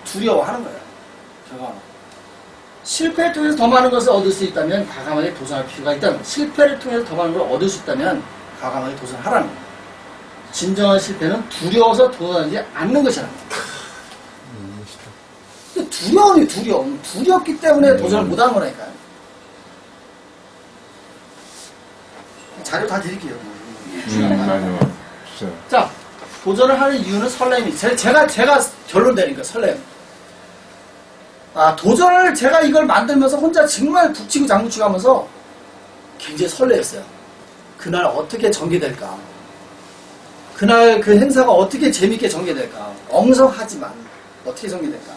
두려워하는 거예요. 결과만. 실패를 통해서 더 많은 것을 얻을 수 있다면 과감하게 도전할 필요가 있다는 거예요. 실패를 통해서 더 많은 걸 얻을 수 있다면 과감하게 도전하라는 거예요. 진정한 실패는 두려워서 도전하지 않는 것이라는 거예요. 두려움. 두렵기 때문에 도전을 못하는 거라니까요. 자료 다 드릴게요. 맞아. 자, 도전을 하는 이유는 설렘이. 제가 결론 내니까 설렘. 도전을 제가 이걸 만들면서 혼자 정말 북치고 장구치고 하면서 굉장히 설레었어요. 그날 어떻게 전개될까? 그날 그 행사가 어떻게 재밌게 전개될까? 엉성하지만 어떻게 전개될까?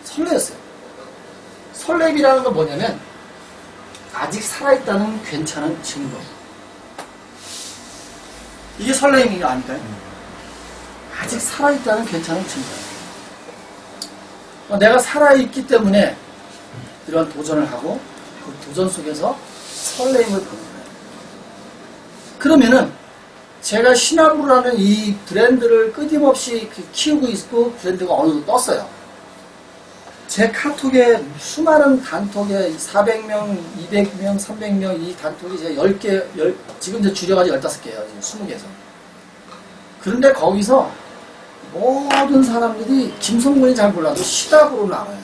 설레었어요. 설렘이라는 건 뭐냐면 아직 살아있다는 괜찮은 증거. 이게 설렘이 아닐까요? 아직 살아있다는 괜찮은 증거. 내가 살아있기 때문에 이런 도전을 하고 그 도전 속에서 설렘을 보는 거예요. 그러면은 제가 시나브로라는 이 브랜드를 끊임없이 키우고 있고 브랜드가 어느 정도 떴어요. 제 카톡에 수많은 단톡에 400명, 200명, 300명 이 단톡이 제가 10개, 지금 이제 줄여가지고 15개예요. 지금 20개에서. 그런데 거기서 모든 사람들이 김성근이 잘 몰라도 시나브로는 알아요.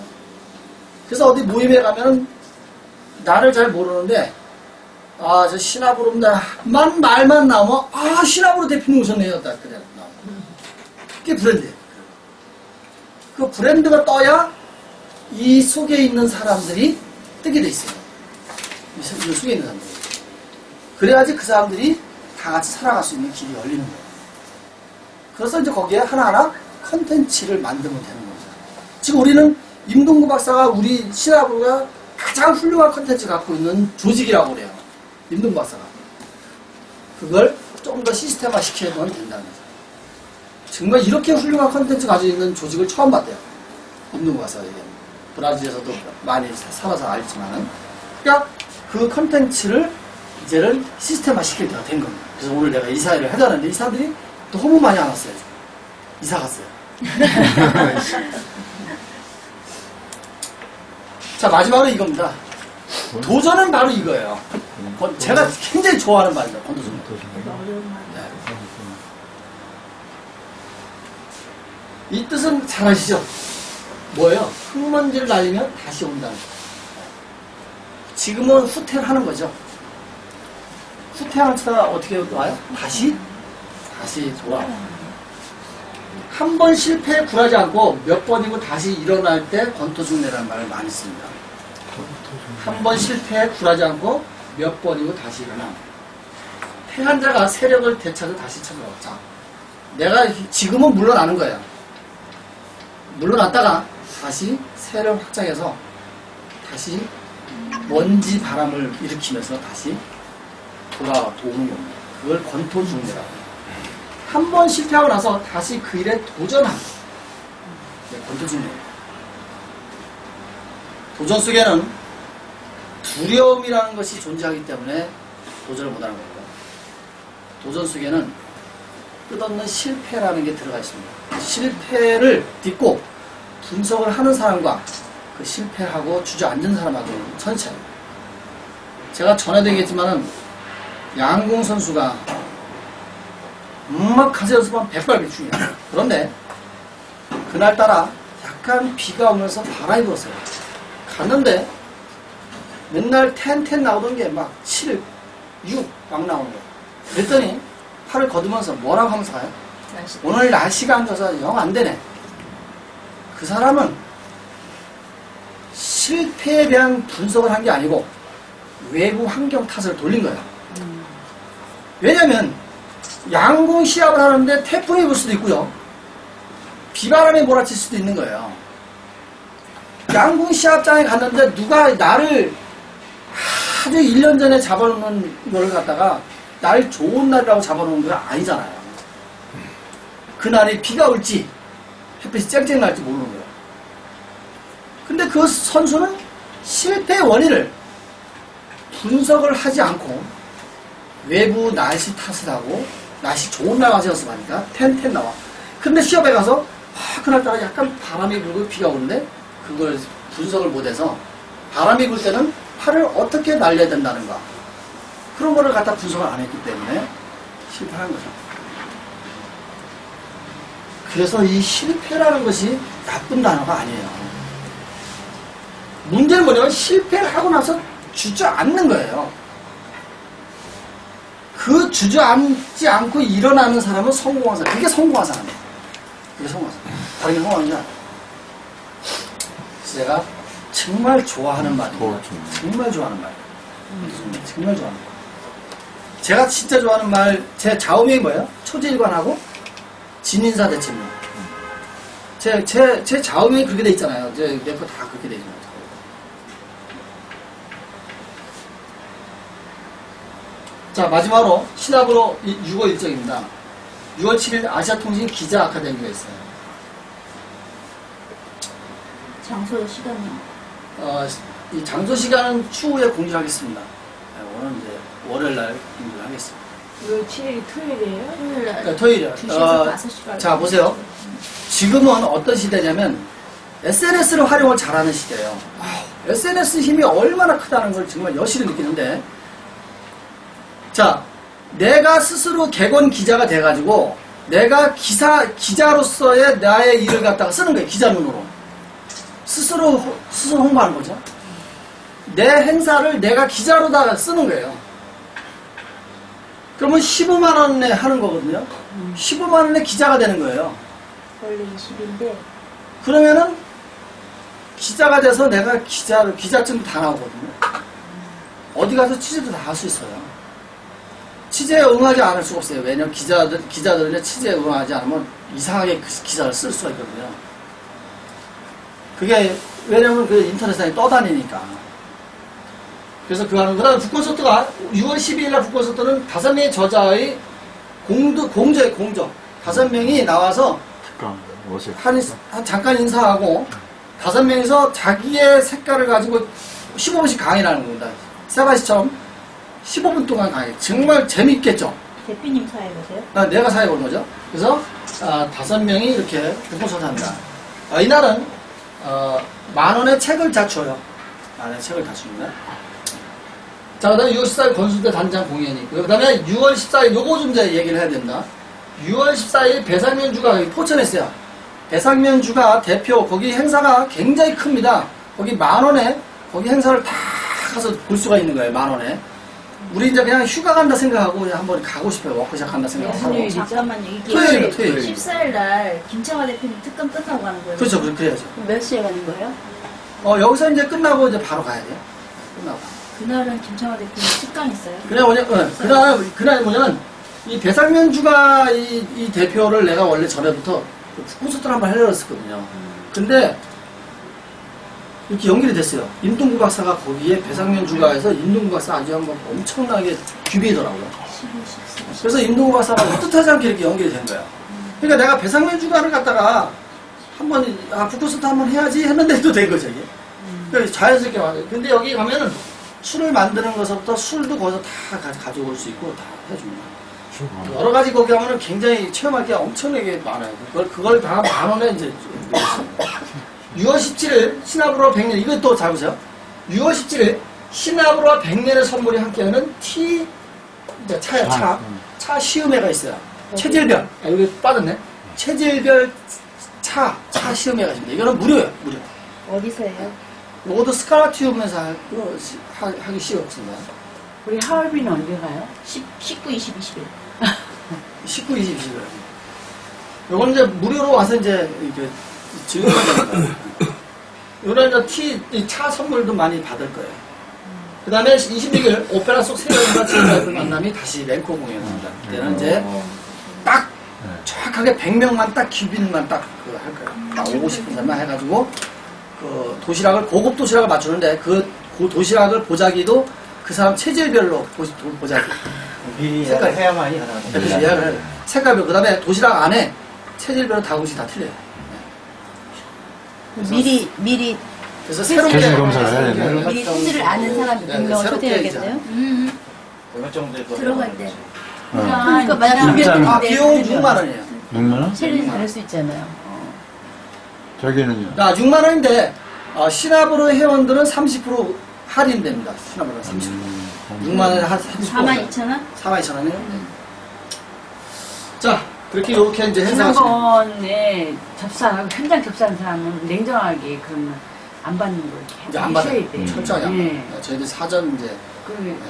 그래서 어디 모임에 가면 나를 잘 모르는데 저 시나브로입니다. 말만 나오면 시나브로 대표님 오셨네요. 그래 그게 브랜드예요. 그 브랜드가 떠야 이 속에 있는 사람들이 뜨게 돼 있어요. 이 속에 있는 사람들이. 그래야지 그 사람들이 다 같이 살아갈 수 있는 길이 열리는 거예요. 그래서 이제 거기에 하나하나 컨텐츠를 만들면 되는 거죠. 지금 우리는 임동구 박사가 우리 시나브로가 가장 훌륭한 컨텐츠 갖고 있는 조직이라고 그래요. 임동구 박사가. 그걸 좀 더 시스템화 시키면 된다는 거죠. 정말 이렇게 훌륭한 컨텐츠 가지고 있는 조직을 처음 봤대요. 임동구 박사가 얘기합니다. 브라질에서도 많이 살아서 알지만은. 그러니까 그 컨텐츠를 이제는 시스템화 시킬 때가 된 겁니다. 그래서 오늘 내가 이사회를 해달라는데 이 사람들이 너무 많이 안 왔어요. 이사 갔어요. 자, 마지막으로 이겁니다. 도전은 바로 이거예요. 제가 굉장히 좋아하는 말이죠. 권도전. 네. 이 뜻은 잘 아시죠? 뭐예요? 흙먼지를 날리면 다시 온다는 거예요. 지금은 후퇴를 하는 거죠. 후퇴하는 차가 어떻게 와요? 다시 돌아와요. 한 번 실패에 굴하지 않고 몇 번이고 다시 일어날 때 권토중래라는 말을 많이 씁니다. 한 번 실패에 굴하지 않고 몇 번이고 다시 일어나. 패한 자가 세력을 되찾아 다시 찾아와. 자, 내가 지금은 물러나는 거예요. 물러났다가 다시 세력 확장해서 다시 먼지 바람을 일으키면서 다시 돌아오는 겁니다. 그걸 권토중래라고 해요. 한 번 실패하고 나서 다시 그 일에 도전하는 거예요. 권토중래. 도전 속에는 두려움이라는 것이 존재하기 때문에 도전을 못하는 겁니다. 도전 속에는 끝없는 실패라는 게 들어가 있습니다. 실패를 딛고 분석을 하는 사람과 그 실패하고 주저앉은 사람하고는 천차예요. 제가 전에도 얘기했지만은 양궁 선수가 막 가세 연습하면 백발백중이에요. 그런데 그날따라 약간 비가 오면서 바람이 불었어요. 갔는데 맨날 10 나오던 게 막 7, 6 막 나오는 거예요. 그랬더니 팔을 거두면서 뭐라고 하면서 가요? 오늘 날씨가 안 좋아서 영 안 되네. 그 사람은 실패에 대한 분석을 한 게 아니고 외부 환경 탓을 돌린 거예요. 왜냐면 양궁 시합을 하는데 태풍이 불 수도 있고요. 비바람이 몰아칠 수도 있는 거예요. 양궁 시합장에 갔는데 누가 나를 아주 1년 전에 잡아놓는 걸 갖다가 날 좋은 날이라고 잡아놓은 건 아니잖아요. 그날이 비가 올지 햇빛이 쨍쨍 날지 모르는 거예요. 근데 그 선수는 실패의 원인을 분석을 하지 않고 외부 날씨 탓을 하고 날씨 좋은 날 가서 연습하니까 10 나와. 근데 시합에 가서 그날따라 약간 바람이 불고 비가 오는데 그걸 분석을 못해서 바람이 불 때는 팔을 어떻게 날려야 된다는가 그런 거를 갖다 분석을 안 했기 때문에 실패한 거죠. 그래서 이 실패라는 것이 나쁜 단어가 아니에요. 문제는 뭐냐면 실패를 하고 나서 주저앉는 거예요. 그 주저앉지 않고 일어나는 사람은 성공한 사람. 그게 성공한 사람이에요. 그게 성공한 사람. 다른 게 성공한 게 아니에요. 제가 정말 좋아하는 말이에요. 더 좋네. 정말 좋아하는 말. 정말 좋아하는 말. 제가 진짜 좋아하는 말, 제 좌우명이 뭐예요? 초지일관하고 진인사 대체명. 제 좌우명이 그렇게 돼 있잖아요. 내 거 다 그렇게 돼 있잖아요. 자, 마지막으로 신압으로 6월 일정입니다. 6월 7일 아시아통신 기자 아카데미가 있어요. 장소 시간이요. 이 장소 시간은 추후에 공지를 하겠습니다. 네, 오늘 이제 월요일날 공지를 하겠습니다. 6월 7일이 토요일이에요? 토요일 날 네, 토요일이요. 2시에서 5시까지. 자, 보세요. 지금은 어떤 시대냐면 SNS를 활용을 잘하는 시대예요. SNS 힘이 얼마나 크다는 걸 정말 여실히 느끼는데, 자, 내가 스스로 객원 기자가 돼가지고 내가 기자로서의 나의 일을 갖다가 쓰는 거예요. 기자 눈으로. 스스로 홍보하는 거죠. 내 행사를 내가 기자로다가 쓰는 거예요. 그러면 15만 원에 하는 거거든요. 15만 원에 기자가 되는 거예요. 원래 20인데 그러면은 기자가 돼서 내가 기자증도 다 나오거든요. 어디 가서 취재도 다 할 수 있어요. 취재에 응하지 않을 수가 없어요. 왜냐면 기자들은 취재에 응하지 않으면 이상하게 그 기사를 쓸 수가 있거든요. 그게 왜냐면 그 인터넷상에 떠다니니까. 그래서 그 북콘서트가 6월 12일 날 북콘서트는 5명의 저자의 공저예요, 공저. 5명이 나와서 잠깐 어색. 한 잠깐 인사하고 5명이서 자기의 색깔을 가지고 15분씩 강의를 하는 겁니다. 세바시처럼 15분 동안 강의. 정말 재밌겠죠? 대표님 사회 보세요. 내가 사회 온 거죠. 그래서 5명이 이렇게 북콘서트 합니다. 이날은 10,000원의 책을 다 줘요. 책을 다 줍니다. 자, 그 다음에 6월 14일 건수대 단장 공연이 있고요. 그 다음에 6월 14일, 요거 좀 이제 얘기를 해야 됩니다. 6월 14일 배상면주가 여기 포천에 있어요. 배상면주가 대표, 거기 행사가 굉장히 큽니다. 거기 10,000원에, 거기 행사를 다 가서 볼 수가 있는 거예요, 10,000원에. 우리 이제 그냥 휴가 간다 생각하고 한번 가고 싶어요. 워크샵 간다 생각하고. 무슨 일이죠? 잠깐만요. 이게 토요일이요, 토요일. 14일 날 김창화 대표님 특강 끝나고 가는 거예요. 그렇죠, 그래야죠. 몇 시에 가는 거예요? 여기서 이제 끝나고 이제 바로 가야 돼요. 끝나고. 그날은 김창화 대표님 특강 있어요. 그날 뭐냐면, 이 배상면주가 이 대표를 내가 원래 전에부터 콘서트를 한번 하려고 했었거든요. 근데, 이렇게 연결이 됐어요. 임동구 박사가 거기에 배상면주가에서 임동구 박사 아주 한번 엄청나게 규비더라고요. 12, 14. 그래서 임동구 박사가 뜻하지 않게 이렇게 연결이 된 거야. 그러니까 내가 배상면주가를 갖다가 한번, 북콘서트 한번 해야지 했는데 또 된 거죠, 이게. 그러니까 자연스럽게 와요. 근데 여기 가면은 술을 만드는 것부터 술도 거기서 다 가져올 수 있고 다 해줍니다. 여러 가지 거기 가면은 굉장히 체험할 게 엄청나게 많아요. 그걸 다 10,000원에 이제 6월 17일 신압으로 100년, 이것도 잘 보세요. 6월 17일 신압으로 100년의 선물이 함께하는 차 시음회가 있어요. 체질별, 여기 빠졌네. 체질별 차 시음회가 있습니다. 이거는 무료예요, 무료. 어디서 해요? 요것도 스카라티움에서 하기 쉬웠습니다. 우리 하얼빈은 언제 가요? 19, 20, 21. 19, 20, 21. 요건 이제 무료로 와서 이제 이렇게 즐거워야 되는 거예요. 요런 이제 차 선물도 많이 받을 거예요. 그 다음에 26일 오페라 속 세련과 지휘자들 만남이 다시 랭코 공연합니다. 그때는 이제 딱 정확하게 100명만 딱 규빈만 딱 할 거예요. 딱 오고 싶은 사람만 해가지고 그 도시락을, 고급 도시락을 맞추는데 그 도시락을 보자기도 그 사람 체질별로 보자기. 미리 색깔. 해야만이 가능합니다. 그래서 예약을 해요. 색깔별. 그 다음에 도시락 안에 체질별로 다 음식 다 틀려요. 미리 그래서 새롭게 체질 검사를 해야 되네. 미리 체질을 아는 사람이 네, 100명을 새롭게 초대해야겠네요. 얼마 정도에 들어갈 때. 그러니까 만약 진짜는 비용 6만 원이에요. 6만 원? 체력이 다를 수 있잖아요. 저기는요. 6만 원인데 신압으로 회원들은 30% 할인됩니다. 신압으로 30%. 6만 원에 한 30%. 42,000원? 42,000원이요. 자, 그렇게 이렇게 이제 행사가 지난번에 접수하고 현장 접수한 사람은 냉정하게 그러면 안 받는 거 이제 안 이렇게 받아요. 해주셔야 돼요. 철저하게 안 네. 받아요. 저희들 사전 이제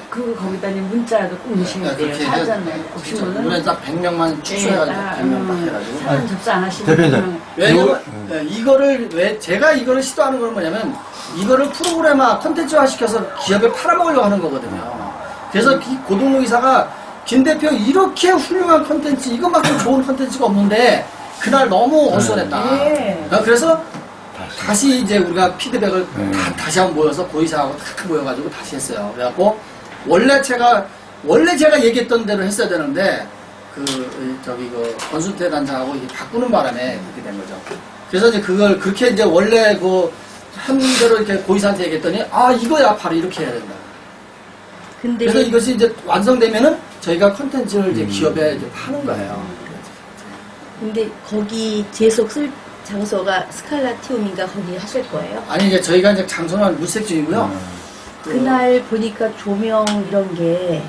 그거 거기다 이제 문자도 꼭 넣으시면 돼요. 사전에 없으면은 이번에 딱 100명만 축소해가지고 100명 딱 해가지고 사전 접수 안 하시면 대표님. 그냥 왜냐면 이거를 왜 제가 이거를 시도하는 건 뭐냐면 이거를 프로그래머 컨텐츠화 시켜서 기업에 팔아먹으려고 하는 거거든요. 그래서 고동록 이사가 김 대표 이렇게 훌륭한 컨텐츠 이것만큼 좋은 컨텐츠가 없는데 그날 너무 어수선했다. 예. 그래서 다시 이제 우리가 피드백을 다시 한번 모여서 고이사하고 탁 모여가지고 다시 했어요. 그래갖고 원래 제가 얘기했던 대로 했어야 되는데 그 권순태 단장하고 이게 바꾸는 바람에 그렇게 된 거죠. 그래서 이제 그걸 그렇게 이제 원래 한 대로 이렇게 고이사한테 얘기했더니 이거야 바로 이렇게 해야 된다. 근데 그래서 이것이 이제 완성되면은 저희가 컨텐츠를 이제 기업에 이제 파는 거예요. 근데 거기 제속 쓸 장소가 스칼라티움인가 거기 하실 거예요? 아니 이제 저희가 이제 장소는 물색중이고요. 그날 보니까 조명 이런 게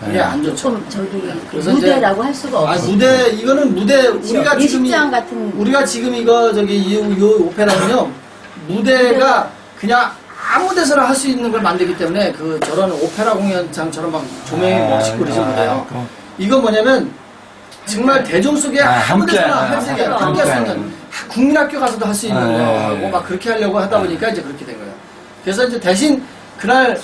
그게 안 좋죠. 좀 저기 그래서 무대라고 할 수가 없어요. 무대 이거는 무대 우리가 지금 예식장 같은 우리가 지금 이거 이 오페라는요 무대가 그냥 아무 데서나 할 수 있는 걸 만들기 때문에 저런 오페라 공연장처럼 막 조명이 멋있고 그러지 못해요. 이건 뭐냐면 정말 대중 속에 아무 데서나 할 수 있게 함께 할 수 있는 국민학교 가서도 할 수 있는 거 하고 막 그렇게 하려고 하다 보니까 이제 그렇게 된 거예요. 그래서 이제 대신 그날